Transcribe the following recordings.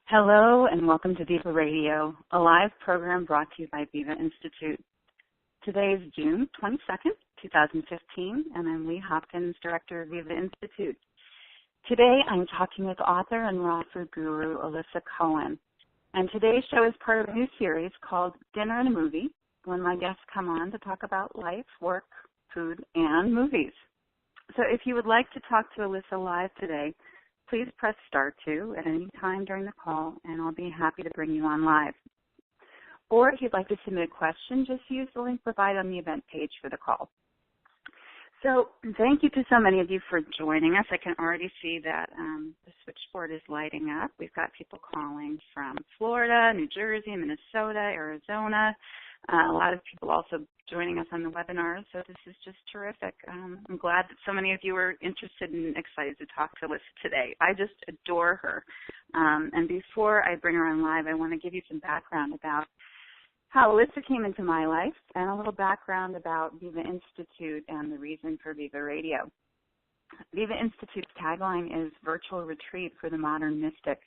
Hello and welcome to Viva Radio, a live program brought to you by Viva Institute. Today is June 22nd, 2015, and I'm Lee Hopkins, Director of Viva Institute. Today I'm talking with author and raw food guru Alissa Cohen, and today's show is part of a new series called Dinner and a Movie, when my guests come on to talk about life, work, food, and movies. So if you would like to talk to Alissa live today, please press star 2 at any time during the call, and I'll be happy to bring you on live. Or if you'd like to submit a question, just use the link provided on the event page for the call. So thank you to so many of you for joining us. I can already see that the switchboard is lighting up. We've got people calling from Florida, New Jersey, Minnesota, Arizona. A lot of people also joining us on the webinar, so this is just terrific. I'm glad that so many of you are interested and excited to talk to Alissa today. I just adore her. And before I bring her on live, I want to give you some background about how Alissa came into my life and a little background about Viva Institute and the reason for Viva Radio. Viva Institute's tagline is Virtual Retreat for the Modern Mystic.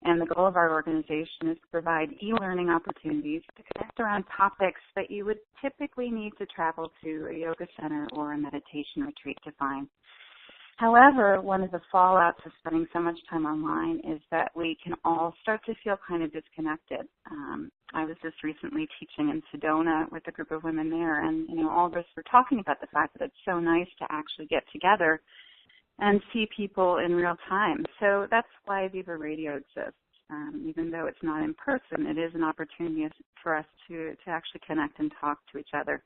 And the goal of our organization is to provide e-learning opportunities to connect around topics that you would typically need to travel to a yoga center or a meditation retreat to find. However, one of the fallouts of spending so much time online is that we can all start to feel kind of disconnected. I was just recently teaching in Sedona with a group of women there, and all of us were talking about the fact that it's so nice to actually get together and see people in real time. So that's why Viva Radio exists. Even though it's not in person, it is an opportunity for us to actually connect and talk to each other.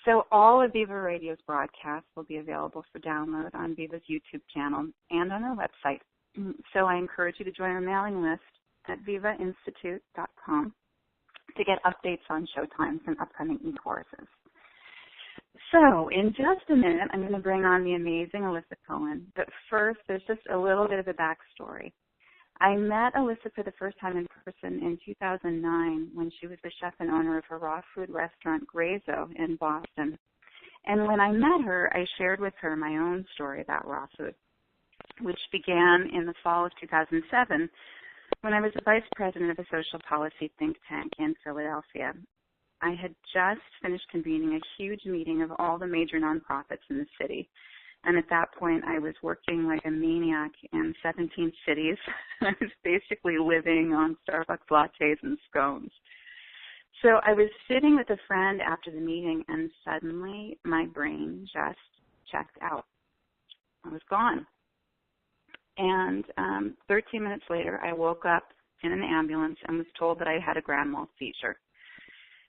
So all of Viva Radio's broadcasts will be available for download on Viva's YouTube channel and on our website. So I encourage you to join our mailing list at vivainstitute.com to get updates on showtimes and upcoming e-courses. So in just a minute, I'm going to bring on the amazing Alissa Cohen. But first, there's just a little bit of a backstory. I met Alissa for the first time in person in 2009 when she was the chef and owner of a raw food restaurant, Grazo, in Boston. And when I met her, I shared with her my own story about raw food, which began in the fall of 2007 when I was the vice president of a social policy think tank in Philadelphia. I had just finished convening a huge meeting of all the major nonprofits in the city. And at that point, I was working like a maniac in 17 cities. I was basically living on Starbucks lattes and scones. So I was sitting with a friend after the meeting, and suddenly my brain just checked out. I was gone. And 13 minutes later, I woke up in an ambulance and was told that I had a grand mal seizure.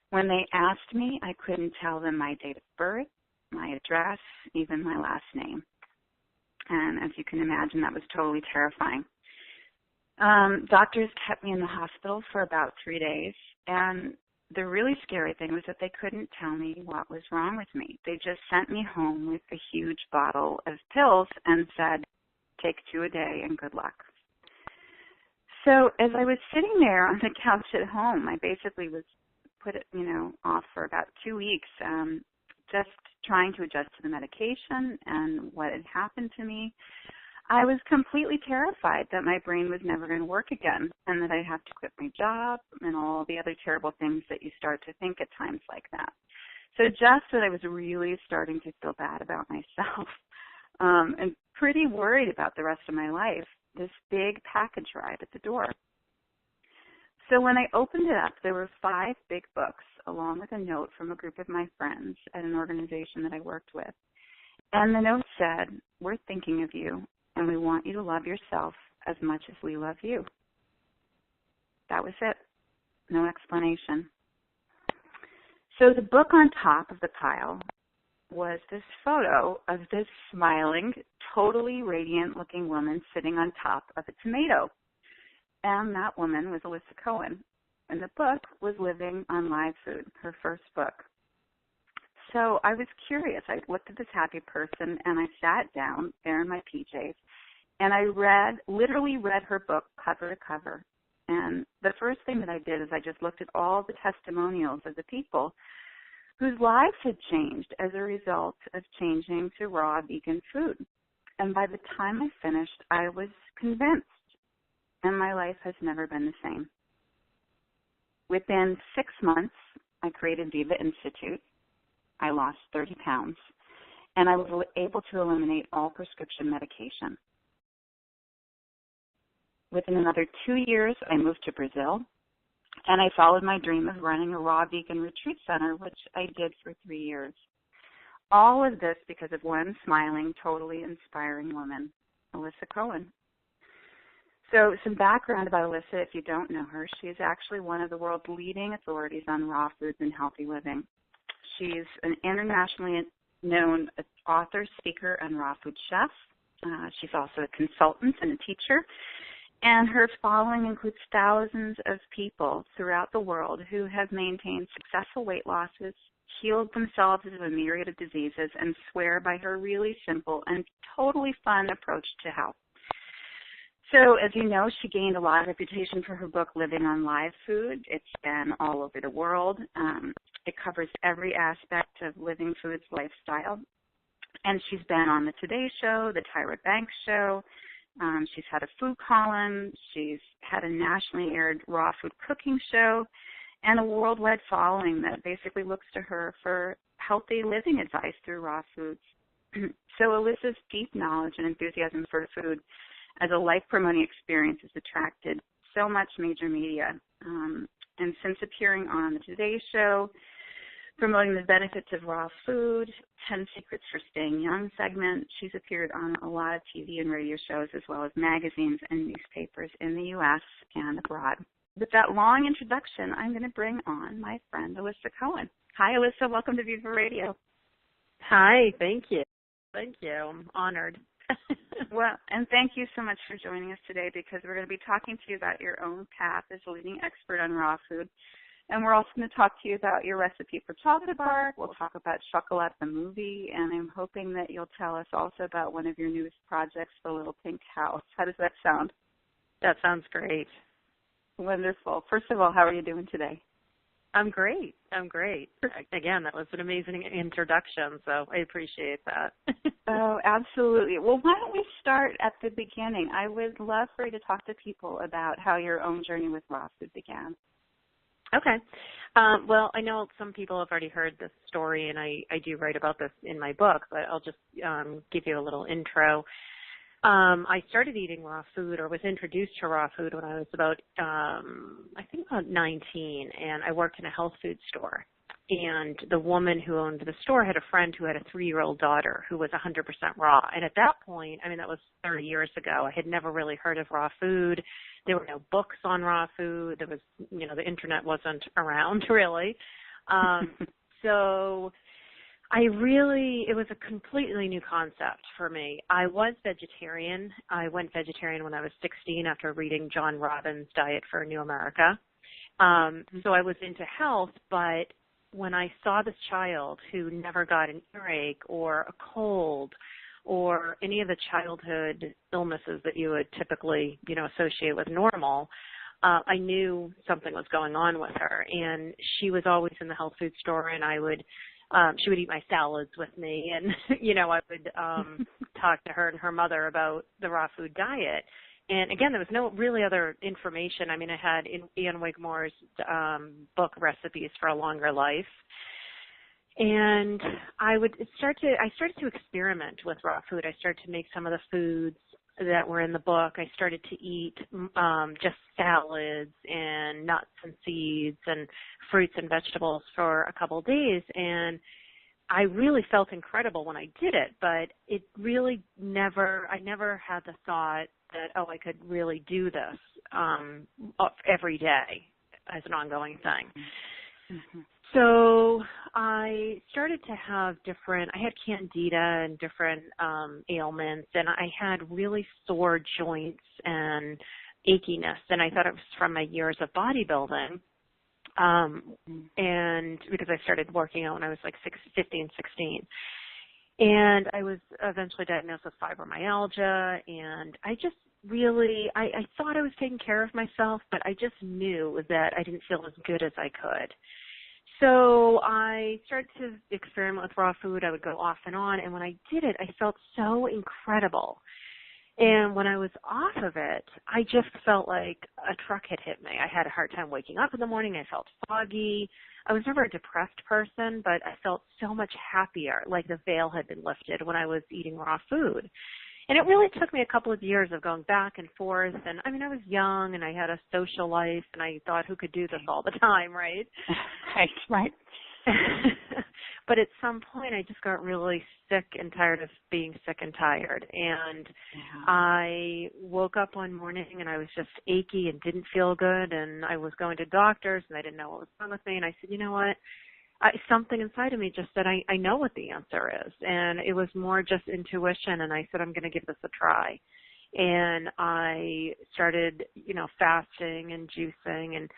When they asked me, I couldn't tell them my date of birth, my address, even my last name. And as you can imagine, that was totally terrifying. Doctors kept me in the hospital for about 3 days, and the really scary thing was that they couldn't tell me what was wrong with me. They just sent me home with a huge bottle of pills and said, take 2 a day and good luck. So as I was sitting there on the couch at home, I basically was put it, off for about 2 weeks, just trying to adjust to the medication and what had happened to me. I was completely terrified that my brain was never going to work again and that I'd have to quit my job and all the other terrible things that you start to think at times like that. So just that I was really starting to feel bad about myself and pretty worried about the rest of my life, this big package arrived at the door. So when I opened it up, there were 5 big books, along with a note from a group of my friends at an organization that I worked with. And the note said, we're thinking of you, and we want you to love yourself as much as we love you. That was it. No explanation. So the book on top of the pile was this photo of this smiling, totally radiant-looking woman sitting on top of a tomato. And that woman was Alissa Cohen. And the book was Living on Live Food, her first book. So I was curious. I looked at this happy person, and I sat down there in my PJs, and I literally read her book cover to cover. And the first thing that I did is I just looked at all the testimonials of the people whose lives had changed as a result of changing to raw vegan food. And by the time I finished, I was convinced. and my life has never been the same. Within 6 months, I created Viva Institute. I lost 30 pounds, and I was able to eliminate all prescription medication. Within another 2 years, I moved to Brazil, and I followed my dream of running a raw vegan retreat center, which I did for 3 years. All of this because of one smiling, totally inspiring woman, Alissa Cohen. So some background about Alissa, if you don't know her, she is actually one of the world's leading authorities on raw foods and healthy living. She's an internationally known author, speaker, and raw food chef. She's also a consultant and a teacher. And her following includes thousands of people throughout the world who have maintained successful weight losses, healed themselves of a myriad of diseases, and swear by her really simple and totally fun approach to health. So, as you know, she gained a lot of reputation for her book, Living on Live Food. It's been all over the world. It covers every aspect of living foods lifestyle. And she's been on the Today Show, the Tyra Banks Show. She's had a food column. She's had a nationally aired raw food cooking show and a worldwide following that basically looks to her for healthy living advice through raw foods. So Alissa's deep knowledge and enthusiasm for food as a life-promoting experience has attracted so much major media. And since appearing on the Today Show, promoting the benefits of raw food, 10 Secrets for Staying Young segment, she's appeared on a lot of TV and radio shows as well as magazines and newspapers in the U.S. and abroad. With that long introduction, I'm going to bring on my friend Alissa Cohen. Hi, Alissa. Welcome to Viva Radio. Hi. Thank you. Thank you. I'm honored. Well, and thank you so much for joining us today because we're going to be talking to you about your own path as a leading expert on raw food. And we're also going to talk to you about your recipe for chocolate bar. We'll talk about Chocolat the movie, and I'm hoping that you'll tell us also about one of your newest projects, The Little Pink House. How does that sound? That sounds great. Wonderful. First of all, how are you doing today? I'm great. Again, that was an amazing introduction, so I appreciate that. Oh, absolutely. Well, why don't we start at the beginning? I would love for you to talk to people about how your own journey with raw food began. Okay. Well, I know some people have already heard this story, and I do write about this in my book, but I'll just give you a little intro. I started eating raw food or was introduced to raw food when I was about 19, and I worked in a health food store. And the woman who owned the store had a friend who had a 3-year-old daughter who was 100% raw. And at that point, I mean, that was 30 years ago, I had never really heard of raw food. There were no books on raw food. There was, the internet wasn't around really. So it was a completely new concept for me. I was vegetarian. I went vegetarian when I was 16 after reading John Robbins' Diet for a New America. So I was into health, but when I saw this child who never got an earache or a cold or any of the childhood illnesses that you would typically, associate with normal, I knew something was going on with her. And she was always in the health food store, and she would eat my salads with me, and, I would talk to her and her mother about the raw food diet. And, again, there was no really other information. I mean, I had Ian Wigmore's book, Recipes for a Longer Life. And I started to experiment with raw food. I started to make some of the foods that were in the book. I started to eat just salads and nuts and seeds and fruits and vegetables for a couple of days, and I really felt incredible when I did it, but I never had the thought that, I could really do this every day as an ongoing thing. Mm-hmm. So I started to have I had candida and different ailments, and I had really sore joints and achiness, and I thought it was from my years of bodybuilding. And because I started working out when I was like 15, 16. And I was eventually diagnosed with fibromyalgia, and I just really, I thought I was taking care of myself, but I just knew that I didn't feel as good as I could. So I started to experiment with raw food. I would go off and on, and when I did it, I felt so incredible. And when I was off of it, I just felt like a truck had hit me. I had a hard time waking up in the morning. I felt foggy. I was never a depressed person, but I felt so much happier, like the veil had been lifted when I was eating raw food. And it really took me a couple of years of going back and forth. And I mean, I was young and I had a social life and I thought, who could do this all the time, right? Right. But at some point I just got really sick and tired of being sick and tired. And I woke up one morning and I was just achy and didn't feel good. And I was going to doctors and I didn't know what was wrong with me. And I said, you know what? Something inside of me just said, I know what the answer is. And it was more just intuition. And I said, I'm going to give this a try. And I started, fasting and juicing and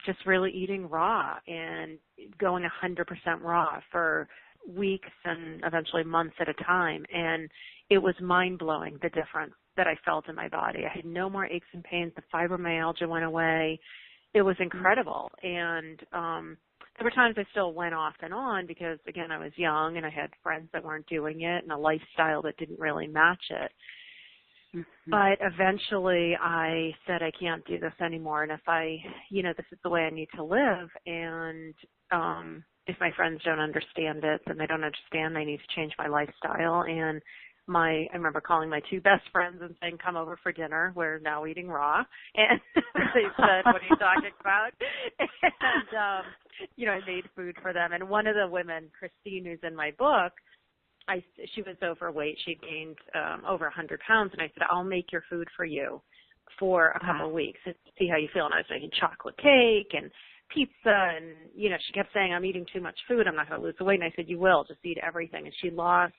just really eating raw and going 100% raw for weeks and eventually months at a time. And it was mind-blowing, the difference that I felt in my body. I had no more aches and pains. The fibromyalgia went away. It was incredible. And there were times I still went off and on because, again, I was young and I had friends that weren't doing it and a lifestyle that didn't really match it. Mm-hmm. But eventually I said, I can't do this anymore. And if this is the way I need to live. And if my friends don't understand it, then they don't understand. I need to change my lifestyle. And I remember calling my two best friends and saying, come over for dinner. We're now eating raw. And they said, what are you talking about? And, I made food for them. And one of the women, Christine, who's in my book, she was overweight. She gained over 100 pounds. And I said, I'll make your food for you for a couple of weeks and see how you feel. And I was making chocolate cake and pizza. And, she kept saying, I'm eating too much food. I'm not going to lose the weight. And I said, you will. Just eat everything. And she lost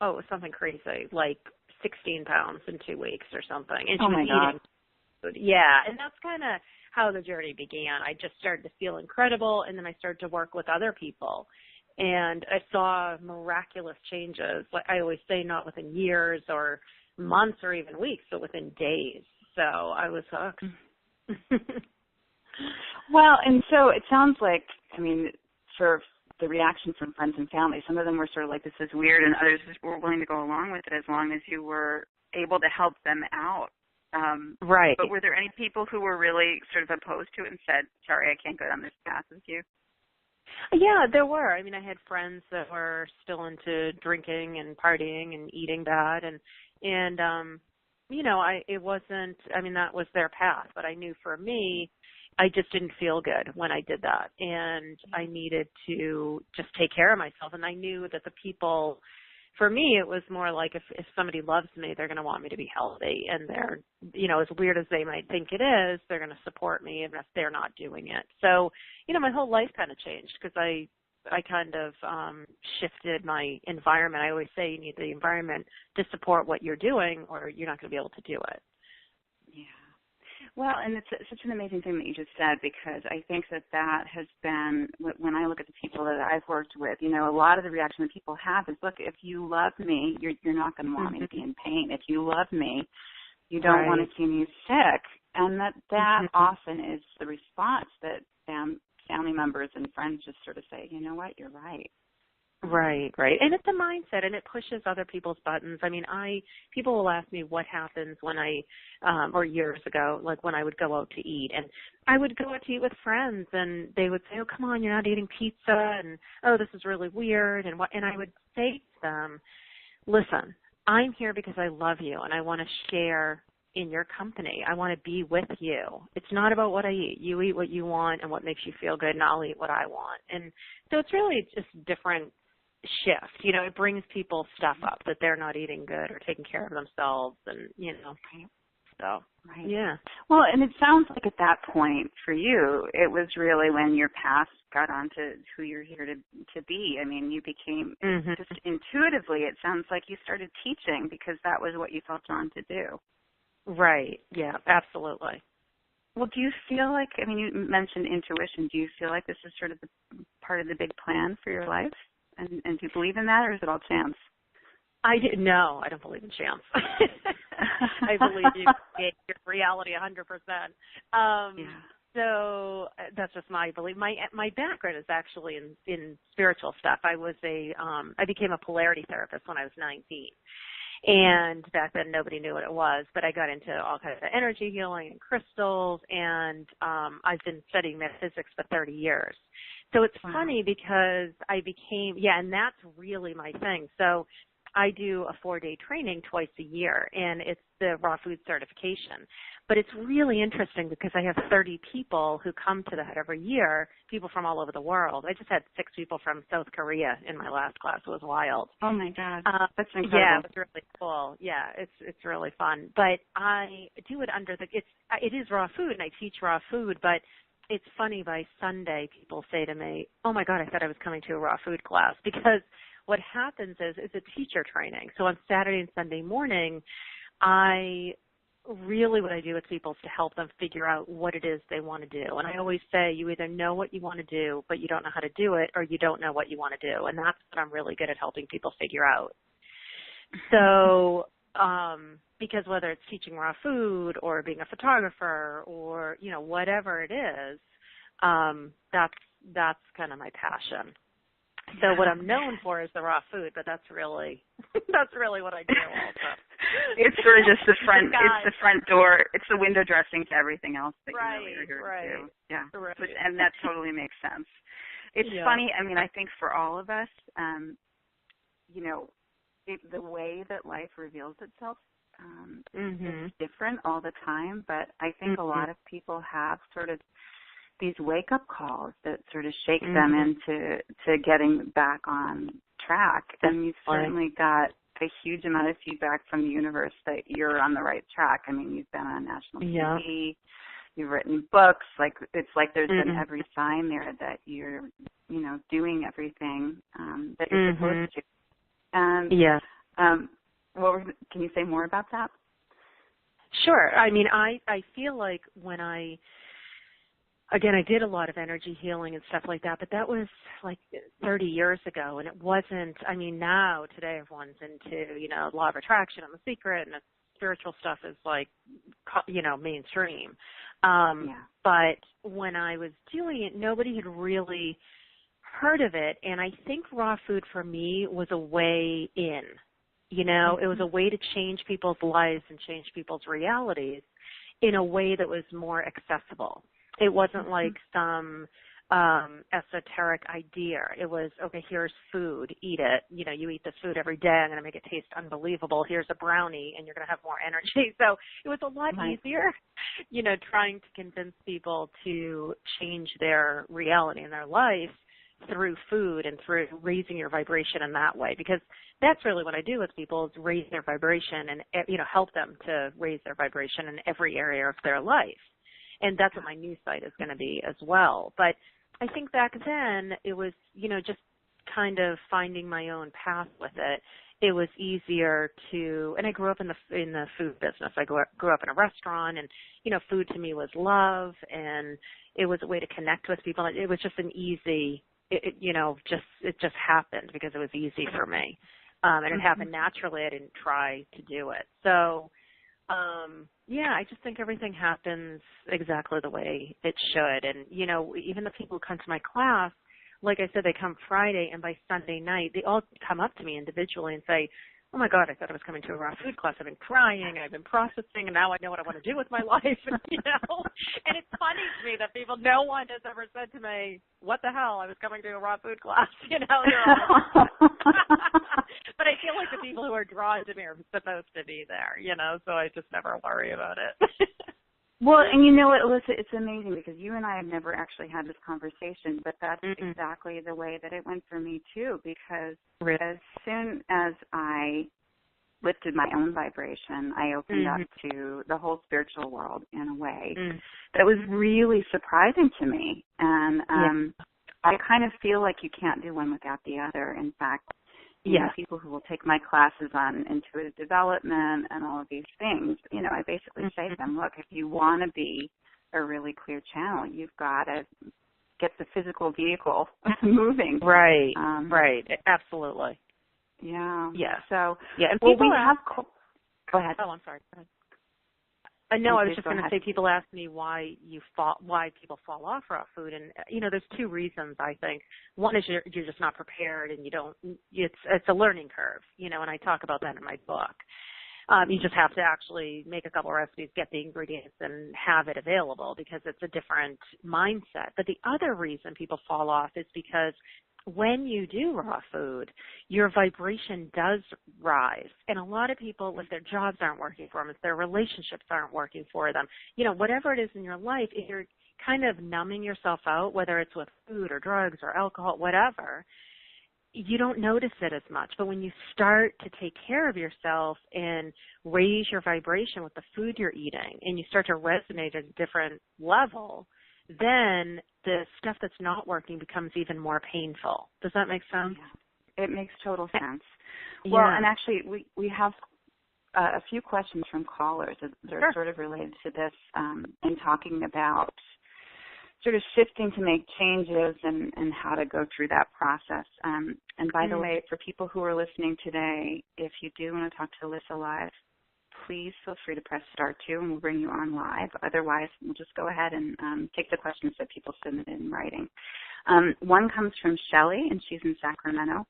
it was something crazy, like 16 pounds in 2 weeks or something. And she was eating food. Yeah, and that's kind of how the journey began. I just started to feel incredible, and then I started to work with other people. And I saw miraculous changes, like I always say, not within years or months or even weeks, but within days. So I was hooked. Well, and so it sounds like, for the reaction from friends and family, some of them were sort of like, this is weird, and others were willing to go along with it as long as you were able to help them out. Right. But were there any people who were really sort of opposed to it and said, sorry, I can't go down this path with you? Yeah, there were. I had friends that were still into drinking and partying and eating bad, and it wasn't, that was their path, but I knew for me, I just didn't feel good when I did that, and I needed to just take care of myself. And I knew that the people, for me, it was more like if somebody loves me, they're going to want me to be healthy, and they're, as weird as they might think it is, they're going to support me even if they're not doing it. So, my whole life kind of changed because I kind of shifted my environment. I always say you need the environment to support what you're doing, or you're not going to be able to do it. Yeah. Well, and it's such an amazing thing that you just said, because I think that has been, when I look at the people that I've worked with, a lot of the reaction that people have is, look, if you love me, you're not going to want me to be in pain. If you love me, you don't want to see me sick. And that often is the response that family members and friends just sort of say, you know what, you're right. Right. And it's a mindset, and it pushes other people's buttons. People will ask me what happens when or years ago, like when I would go out to eat. And I would go out to eat with friends, and they would say, oh, come on, you're not eating pizza, and, oh, this is really weird. And I would say to them, listen, I'm here because I love you, and I want to share in your company. I want to be with you. It's not about what I eat. You eat what you want and what makes you feel good, and I'll eat what I want. And so it's really just different shift. It brings people's stuff up that they're not eating good or taking care of themselves, and so right. Yeah. Well, and it sounds like at that point for you, it was really when your path got onto who you're here to be. You became just intuitively. It sounds like you started teaching because that was what you felt drawn to do. Right. Yeah. Absolutely. Well, do you feel like? You mentioned intuition. Do you feel like this is sort of the part of the big plan for your life? And do you believe in that, or is it all chance? No, I don't believe in chance. I believe you create your reality 100%. So that's just my belief. My background is actually in spiritual stuff. I became a polarity therapist when I was 19. And back then nobody knew what it was, but I got into all kinds of energy healing and crystals, and I've been studying metaphysics for 30 years. So it's funny because I became, and that's really my thing. So I do a 4-day training twice a year, and it's the raw food certification. But it's really interesting because I have 30 people who come to that every year, people from all over the world. I just had 6 people from South Korea in my last class. It was wild. Oh, my God. That's incredible. Yeah, it was really cool. Yeah, it's really fun. But I do it under it is raw food, and I teach raw food, but it's funny, by Sunday, people say to me, oh, my God, I thought I was coming to a raw food class, because what happens is it's a teacher training. So on Saturday and Sunday morning, what I do with people is to help them figure out what it is they want to do. And I always say, you either know what you want to do, but you don't know how to do it, or you don't know what you want to do. And that's what I'm really good at helping people figure out. So, because whether it's teaching raw food or being a photographer or, whatever it is, that's kind of my passion. So what I'm known for is the raw food, but that's really what I do also. It's sort of just the front. It's the front door. It's the window dressing to everything else that you really are here to do. Yeah, right. And that totally makes sense. It's funny. I mean, I think for all of us, the way that life reveals itself is different all the time. But I think a lot of people have sort of these wake-up calls that sort of shake them into getting back on track. And you've certainly got a huge amount of feedback from the universe that you're on the right track. I mean, you've been on national TV, you've written books. Like, it's like there's been every sign there that you're, doing everything that you're supposed to. And can you say more about that? Sure. I mean, I feel like when Again, I did a lot of energy healing and stuff like that, but that was like 30 years ago, and it wasn't, now, today everyone's into, law of attraction and The Secret, and the spiritual stuff is like, mainstream. But when I was doing it, nobody had really heard of it, and I think raw food for me was a way in. It was a way to change people's lives and change people's realities in a way that was more accessible. It wasn't like some esoteric idea. It was, okay, here's food, eat it. You eat this food every day. I'm going to make it taste unbelievable. Here's a brownie, and you're going to have more energy. So it was a lot easier, trying to convince people to change their reality in their life through food and through raising your vibration in that way. Because that's really what I do with people, is raise their vibration and, help them to raise their vibration in every area of their life. And that's what my new site is going to be as well. But I think back then it was, just kind of finding my own path with it. It was easier to, and I grew up in the food business. I grew up in a restaurant, and, food to me was love, and it was a way to connect with people. It was just an easy, it just happened because it was easy for me. And it happened naturally. I didn't try to do it. So, I just think everything happens exactly the way it should. And, even the people who come to my class, like I said, they come Friday, and by Sunday night, they all come up to me individually and say, oh, my God, I thought I was coming to a raw food class. I've been crying, and I've been processing, and now I know what I want to do with my life, And it's funny to me that no one has ever said to me, what the hell, I was coming to a raw food class, They're all but I feel like the people who are drawn to me are supposed to be there, so I just never worry about it. Well, and you know what, Alissa, it's amazing because you and I have never actually had this conversation, but that's exactly the way that it went for me too, because as soon as I lifted my own vibration, I opened up to the whole spiritual world in a way that was really surprising to me. And I kind of feel like you can't do one without the other. In fact, people who will take my classes on intuitive development and all of these things, I basically say to them, look, if you want to be a really clear channel, you've got to get the physical vehicle moving. Right, right, absolutely. Yeah. Yeah. So, and we have. Go ahead. Oh, I'm sorry. Go ahead. No, I was please just go going to ahead. say people ask me why people fall off raw food, and there's two reasons I think. One is you're just not prepared, and it's a learning curve, and I talk about that in my book. You just have to actually make a couple of recipes, get the ingredients, and have it available because it's a different mindset. But the other reason people fall off is because when you do raw food, your vibration does rise. And a lot of people, if their jobs aren't working for them, if their relationships aren't working for them, whatever it is in your life, if you're kind of numbing yourself out, whether it's with food or drugs or alcohol, whatever, you don't notice it as much. But when you start to take care of yourself and raise your vibration with the food you're eating and you start to resonate at a different level, then the stuff that's not working becomes even more painful. Does that make sense? Yeah. It makes total sense. Yeah. Well, and actually we have a few questions from callers that are sort of related to this and talking about sort of shifting to make changes and how to go through that process. And by the way, for people who are listening today, if you do want to talk to Alissa live, please feel free to press star 2 and we'll bring you on live. Otherwise, we'll just go ahead and take the questions that people submitted in writing. One comes from Shelley, and she's in Sacramento.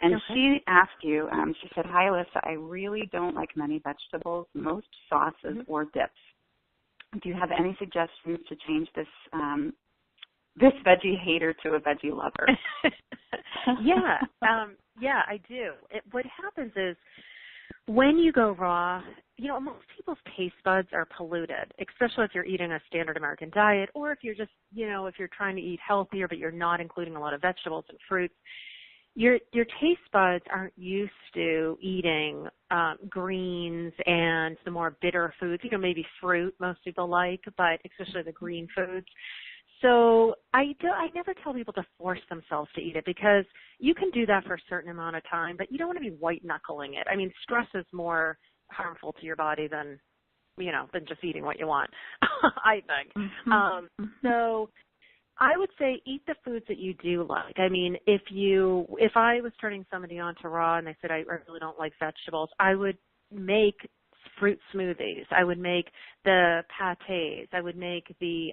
And she asked you, she said, "Hi, Alissa, I really don't like many vegetables, most sauces or dips. Do you have any suggestions to change this veggie hater to a veggie lover?" Yeah, I do. What happens is when you go raw, most people's taste buds are polluted, especially if you're eating a standard American diet or if you're just, if you're trying to eat healthier but you're not including a lot of vegetables and fruits. Your taste buds aren't used to eating greens and the more bitter foods. Maybe fruit most people like, but especially the green foods. So I never tell people to force themselves to eat it because you can do that for a certain amount of time, but you don't want to be white-knuckling it. I mean, stress is more harmful to your body than just eating what you want, I think. So I would say eat the foods that you do like. I mean, if I was turning somebody on to raw and they said, I really don't like vegetables, I would make fruit smoothies. I would make the pâtés. I would make the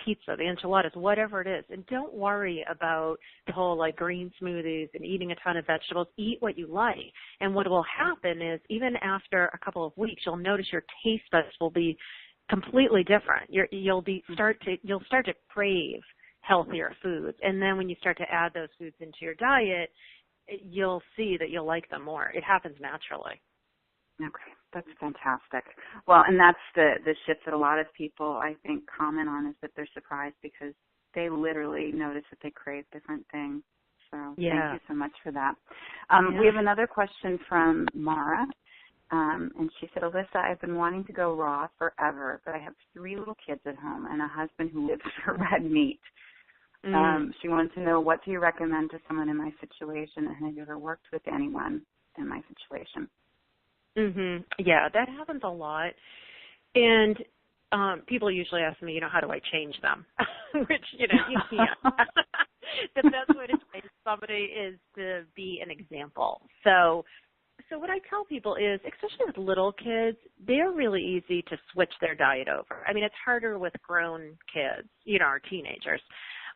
pizza, the enchiladas, whatever it is. And don't worry about the whole green smoothies and eating a ton of vegetables. Eat what you like. And what will happen is even after a couple of weeks, you'll notice your taste buds will be completely different. You'll start to crave healthier foods. And then when you start to add those foods into your diet, you'll see that you'll like them more. It happens naturally. Okay, that's fantastic. Well, and that's the shift that a lot of people, I think, comment on is that they're surprised because they literally notice that they crave different things. So thank you so much for that. We have another question from Mara, and she said, "Alissa, I've been wanting to go raw forever, but I have 3 little kids at home and a husband who lives for red meat. She wants to know, what do you recommend to someone in my situation, and have you ever worked with anyone in my situation?" Yeah, that happens a lot. And people usually ask me, how do I change them? Which, you can't. The best way to change somebody is to be an example. So what I tell people is, especially with little kids, they're really easy to switch their diet over. I mean, it's harder with grown kids, or teenagers.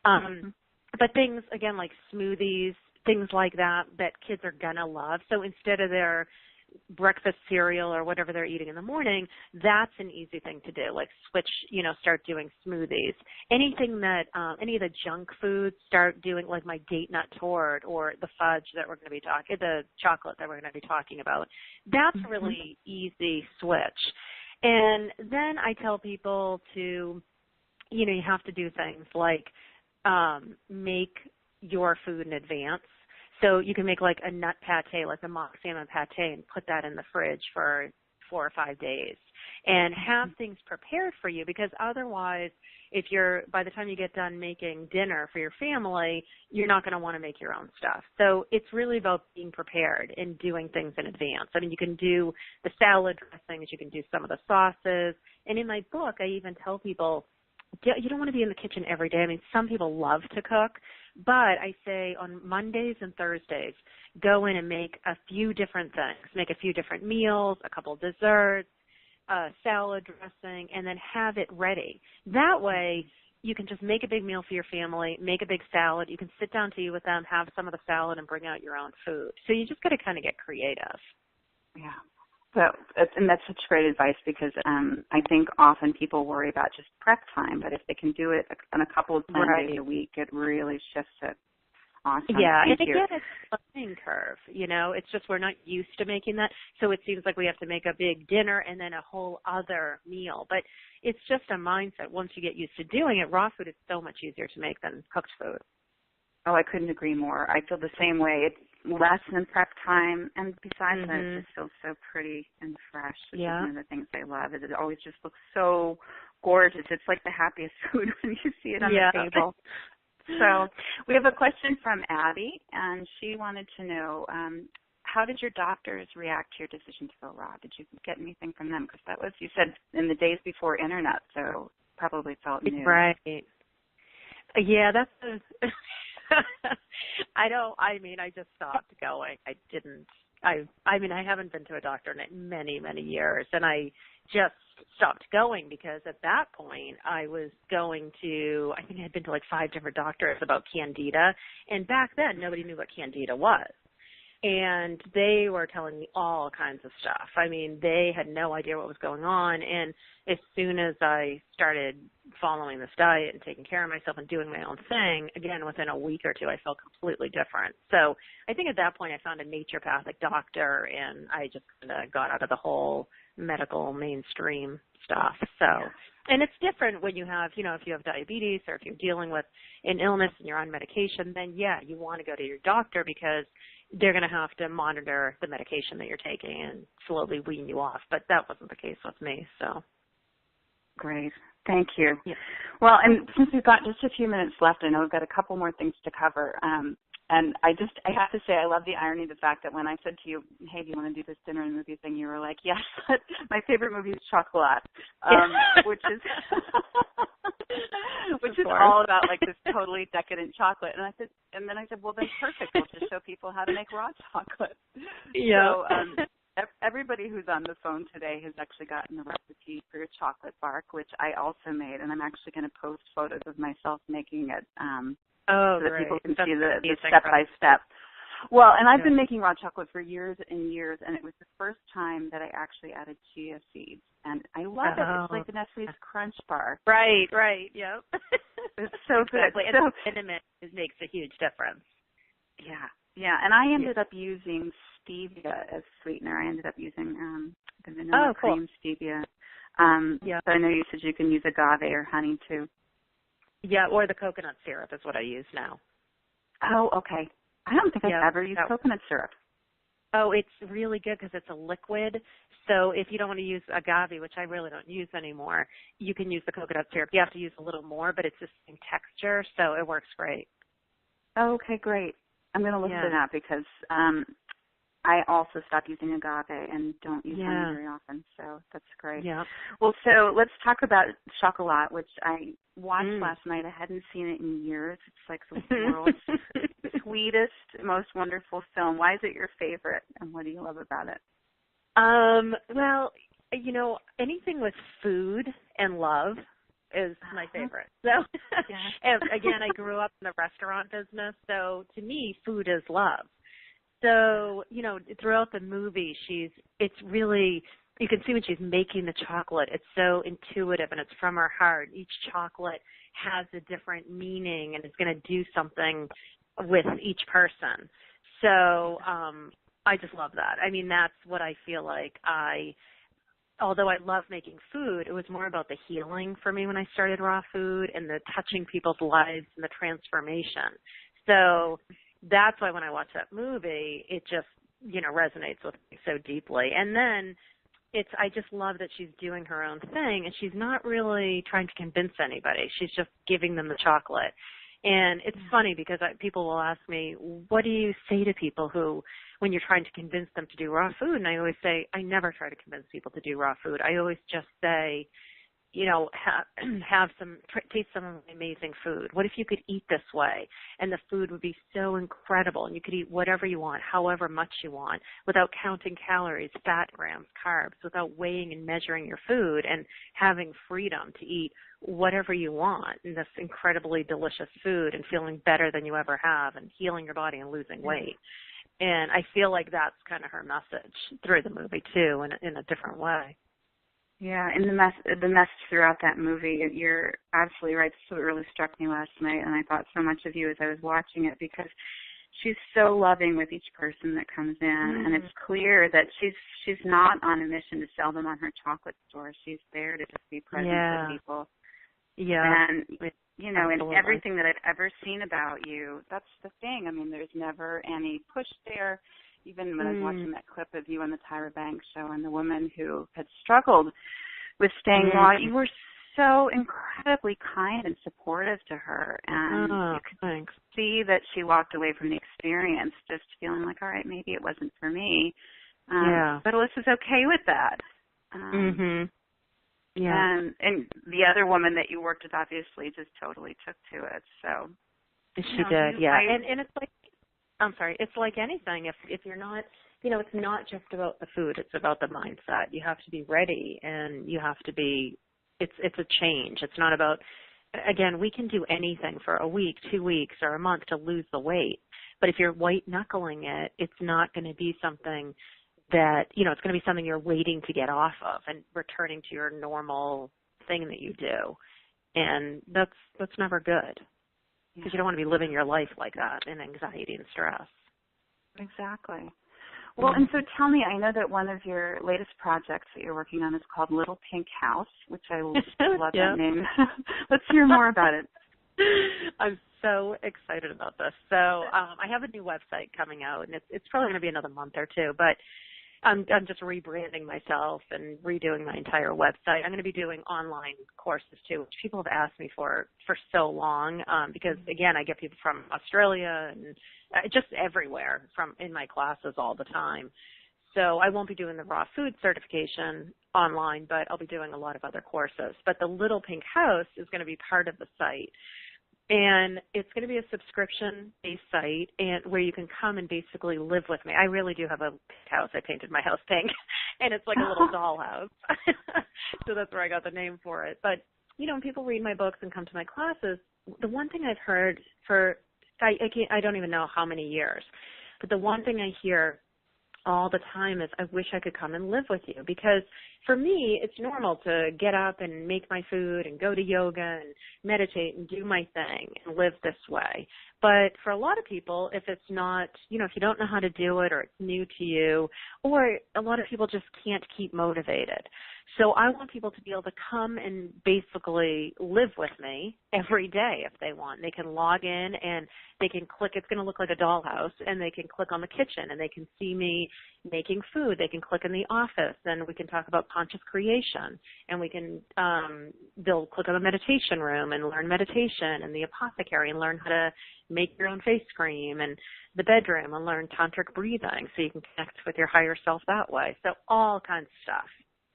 But things, again, like smoothies, things like that kids are going to love. So instead of their breakfast cereal or whatever they're eating in the morning, that's an easy thing to do. Like switch, start doing smoothies. Anything that, any of the junk foods, start doing, like my date nut tort or the fudge that we're going to be talking, the chocolate that we're going to be talking about. That's a really easy switch. And then I tell people to, you have to do things like make your food in advance. So you can make like a nut pate, like a mock salmon pate, and put that in the fridge for 4 or 5 days and have things prepared for you, because otherwise, by the time you get done making dinner for your family, you're not going to want to make your own stuff. So it's really about being prepared and doing things in advance. I mean, you can do the salad dressings, you can do some of the sauces. And in my book, I even tell people, you don't want to be in the kitchen every day. I mean, some people love to cook, but I say on Mondays and Thursdays, go in and make a few different things. Make a few different meals, a couple of desserts, a salad dressing, and then have it ready. That way, you can just make a big meal for your family, make a big salad. You can sit down to eat with them, have some of the salad, and bring out your own food. So you just got to kind of get creative. Yeah. So, and that's such great advice because I think often people worry about just prep time, but if they can do it on a couple of times Right. a week, it really shifts it. Awesome. Yeah, Thank and you. again, it's a learning curve. You know, it's just we're not used to making that, so it seems like we have to make a big dinner and then a whole other meal. But it's just a mindset. Once you get used to doing it, raw food is so much easier to make than cooked food. Oh, I couldn't agree more. I feel the same way. It's less than prep time, and besides that, it just feels so pretty and fresh, which is one of the things I love. It always just looks so gorgeous. It's like the happiest food when you see it on the table. So we have a question from Abby, and she wanted to know, how did your doctors react to your decision to go raw? Did you get anything from them? Because that was, you said, in the days before internet, so probably felt new. Right. Yeah, that's I just stopped going. I haven't been to a doctor in many, many years, and I just stopped going because at that point I was going to, I think I had been to like 5 different doctors about candida, and back then nobody knew what candida was. And they were telling me all kinds of stuff. I mean, they had no idea what was going on. And as soon as I started following this diet and taking care of myself and doing my own thing, again, within a week or two, I felt completely different. So I think at that point I found a naturopathic doctor, and I just kind of got out of the whole medical mainstream stuff. So, and it's different when you have, you know, if you have diabetes or if you're dealing with an illness and you're on medication, then yeah, you want to go to your doctor because they're going to have to monitor the medication that you're taking and slowly wean you off. But that wasn't the case with me, so. Great. Thank you. Yeah. Well, and since we've got just a few minutes left, I know we've got a couple more things to cover. And I have to say, I love the irony of the fact that when I said to you, hey, do you want to do this dinner and movie thing, you were like, yes, but my favorite movie is Chocolat, which is all about like this totally decadent chocolate. And then I said, well, then perfect. We'll just show people how to make raw chocolate. Yeah. So everybody who's on the phone today has actually gotten the recipe for your chocolate bark, which I also made, and I'm actually going to post photos of myself making it. So that people can see the step-by-step. Well, and I've been making raw chocolate for years and years, and it was the first time that I actually added chia seeds. And I love it. It's like the Nestle's Crunch Bar. Right, yep. It's so good. Exactly. And cinnamon makes a huge difference. Yeah. And I ended up using stevia as sweetener. I ended up using the vanilla cream stevia. So I know you said you can use agave or honey, too. Yeah, or the coconut syrup is what I use now. Oh, okay. I don't think I've ever used coconut syrup. Oh, it's really good because it's a liquid. So if you don't want to use agave, which I really don't use anymore, you can use the coconut syrup. You have to use a little more, but it's the same texture, so it works great. Oh, okay, great. I'm going to look for that because I also stopped using agave and don't use honey very often, so that's great. Yeah. Well, so let's talk about Chocolat, which I watched last night. I hadn't seen it in years. It's like the world's sweetest, most wonderful film. Why is it your favorite, and what do you love about it? Well, you know, anything with food and love is my favorite. So, and again, I grew up in the restaurant business, so to me, food is love. So, you know, throughout the movie, it's really, you can see when she's making the chocolate, it's so intuitive and it's from her heart. Each chocolate has a different meaning and it's going to do something with each person. So, I just love that. I mean, that's what I feel like although I love making food, it was more about the healing for me when I started raw food and the touching people's lives and the transformation. So that's why when I watch that movie, it just, you know, resonates with me so deeply. And then I just love that she's doing her own thing and she's not really trying to convince anybody. She's just giving them the chocolate. And it's funny because people will ask me, what do you say to people who, when you're trying to convince them to do raw food? And I always say, I never try to convince people to do raw food. I always just say, taste some amazing food? What if you could eat this way and the food would be so incredible and you could eat whatever you want, however much you want, without counting calories, fat grams, carbs, without weighing and measuring your food and having freedom to eat whatever you want in this incredibly delicious food and feeling better than you ever have and healing your body and losing weight. And I feel like that's kind of her message through the movie too, in a different way. Yeah, and the message throughout that movie, you're absolutely right. This is what really struck me last night, and I thought so much of you as I was watching it, because she's so loving with each person that comes in, and it's clear that she's not on a mission to sell them on her chocolate store. She's there to just be present for people. Yeah. And, in everything that I've ever seen about you, that's the thing. I mean, there's never any push there. Even when I was watching that clip of you on the Tyra Banks show and the woman who had struggled with staying raw, you were so incredibly kind and supportive to her. And you could see that she walked away from the experience just feeling like, all right, maybe it wasn't for me. But Alyssa's okay with that. Yeah. And the other woman that you worked with obviously just totally took to it. So she did, yeah. And it's like, I'm sorry, it's like anything. If you're not, it's not just about the food. It's about the mindset. You have to be ready, and you have to be, it's a change. It's not about, again, we can do anything for a week, 2 weeks, or a month to lose the weight. But if you're white-knuckling it, it's not going to be something that, it's going to be something you're waiting to get off of and returning to your normal thing that you do. And that's never good. Because you don't want to be living your life like that in anxiety and stress. Exactly. Well, and so tell me, I know that one of your latest projects that you're working on is called Little Pink House, which I love that name. Let's hear more about it. I'm so excited about this. So I have a new website coming out, and it's probably going to be another month or two, but I'm just rebranding myself and redoing my entire website. I'm going to be doing online courses too, which people have asked me for so long, because again, I get people from Australia and just everywhere in my classes all the time. So I won't be doing the raw food certification online, but I'll be doing a lot of other courses. But the Little Pink House is going to be part of the site. And it's going to be a subscription-based site and where you can come and basically live with me. I really do have a pink house. I painted my house pink, and it's like a little dollhouse. So that's where I got the name for it. But, when people read my books and come to my classes, the one thing I've heard I don't even know how many years, but the one thing I hear all the time is, I wish I could come and live with you, because for me, it's normal to get up and make my food and go to yoga and meditate and do my thing and live this way. But for a lot of people, if it's not, if you don't know how to do it or it's new to you, or a lot of people just can't keep motivated. So I want people to be able to come and basically live with me every day if they want. They can log in and they can click. It's going to look like a dollhouse, and they can click on the kitchen and they can see me making food. They can click in the office and we can talk about conscious creation, and we can they'll click on the meditation room and learn meditation, and the apothecary and learn how to make your own face cream, and the bedroom and learn tantric breathing so you can connect with your higher self that way. So all kinds of stuff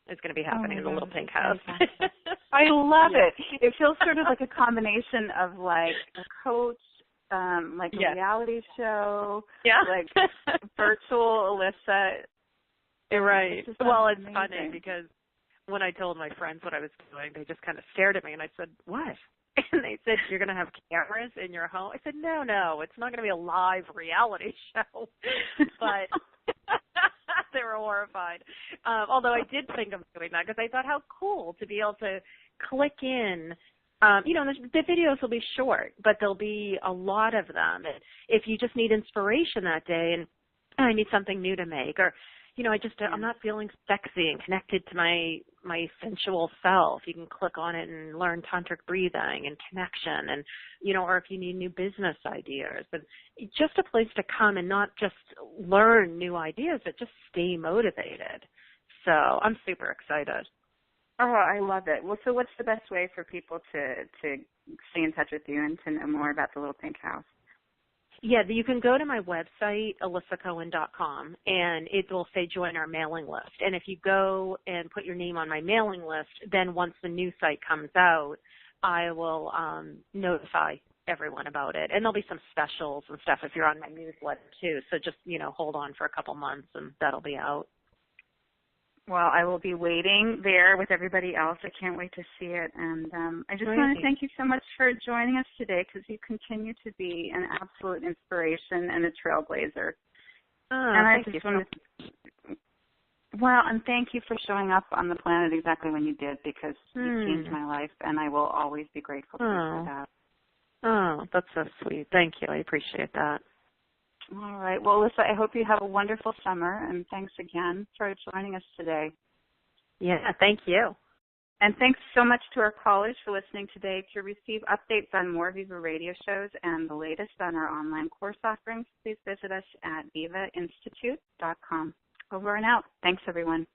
is going to be happening in the Little Pink House. I love it. It feels sort of like a combination of like a coach, like a reality show, like virtual Alissa. Right. Well, it's funny because when I told my friends what I was doing, they just kind of stared at me, and I said, "What?" And they said, "You're going to have cameras in your home?" I said, No, it's not going to be a live reality show. But they were horrified. Although I did think of doing that because I thought how cool to be able to click in. The videos will be short, but there'll be a lot of them. And if you just need inspiration that day and I need something new to make, or I'm not feeling sexy and connected to my sensual self, you can click on it and learn tantric breathing and connection, and or if you need new business ideas, and just a place to come and not just learn new ideas, but just stay motivated. So I'm super excited. Oh, I love it. Well, so what's the best way for people to stay in touch with you and to know more about the Little Pink House? Yeah, you can go to my website, AlissaCohen.com, and it will say join our mailing list. And if you go and put your name on my mailing list, then once the new site comes out, I will notify everyone about it. And there'll be some specials and stuff if you're on my newsletter too. So just, hold on for a couple months and that'll be out. Well, I will be waiting there with everybody else. I can't wait to see it. And I just want to thank you so much for joining us today because you continue to be an absolute inspiration and a trailblazer. And thank you. Well, and thank you for showing up on the planet exactly when you did because you changed my life, and I will always be grateful to you for that. Oh, that's so sweet. Thank you. I appreciate that. All right. Well, Alissa, I hope you have a wonderful summer, and thanks again for joining us today. Yeah, thank you. And thanks so much to our callers for listening today. To receive updates on more Viva radio shows and the latest on our online course offerings, please visit us at vivainstitute.com. Over and out. Thanks, everyone.